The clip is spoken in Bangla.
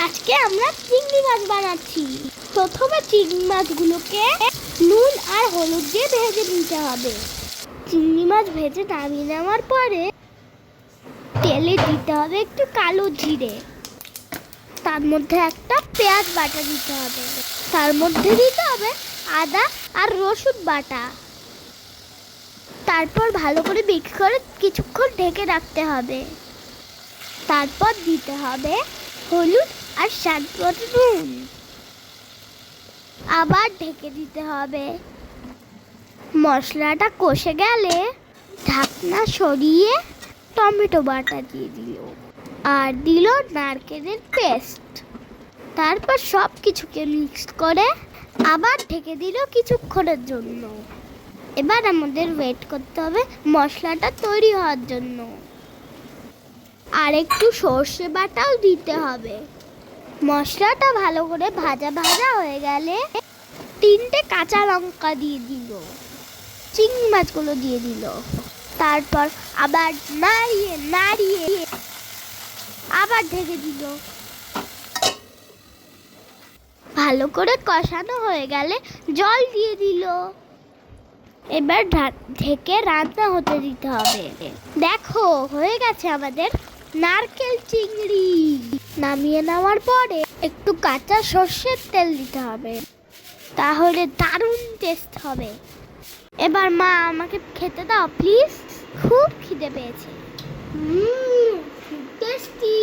আজকে আমরা চিংড়ি মাছ বানাচ্ছি। প্রথমে চিংড়ি মাছগুলোকে নুন আর হলুদ দিয়ে ভেজে নিতে হবে। চিংড়ি মাছ ভেজে নামিয়ে নেওয়ার পরে তেলে দিতে হবে একটু কালো জিরে, তার মধ্যে একটা পেঁয়াজ বাটা দিতে হবে, তার মধ্যে দিতে হবে আদা আর রসুন বাটা। তারপর ভালো করে মিক্স করে কিছুক্ষণ ঢেকে রাখতে হবে। তারপর দিতে হবে হলুদ আর স্বাদ মতো নুন, আবার ঢেকে দিতে হবে। মশলাটা কষে গেলে ঢাকনা সরিয়ে টমেটো বাটা দিয়ে দিল আর দিল নারকেলের পেস্ট। তারপর সব কিছুকে মিক্স করে আবার ঢেকে দিল কিছুক্ষণের জন্য। এবার আমাদের ওয়েট করতে হবে মশলাটা তৈরি হওয়ার জন্য। আর একটু সর্ষে বাটাও দিতে হবে। মশলাটা ভালো করে ভাজা ভাজা হয়ে গেলে 3টে কাঁচা লঙ্কা দিয়ে দিল, চিংড়ি মাছগুলো দিয়ে দিল। তারপর আবার নাড়িয়ে নাড়িয়ে আবার ঢেকে দিল। ভালো করে কষানো হয়ে গেলে জল দিয়ে দিল। এবার ঢেকে রান্না হতে দিতে হবে। দেখো হয়ে গেছে আমাদের নারকেল চিংড়ি। নামিয়ে নেওয়ার পরে একটু কাঁচা সর্ষের তেল দিতে হবে, তাহলে দারুণ টেস্ট হবে। এবার মা আমাকে খেতে দাও প্লিজ, খুব খিদে পেয়েছে। টেস্টি।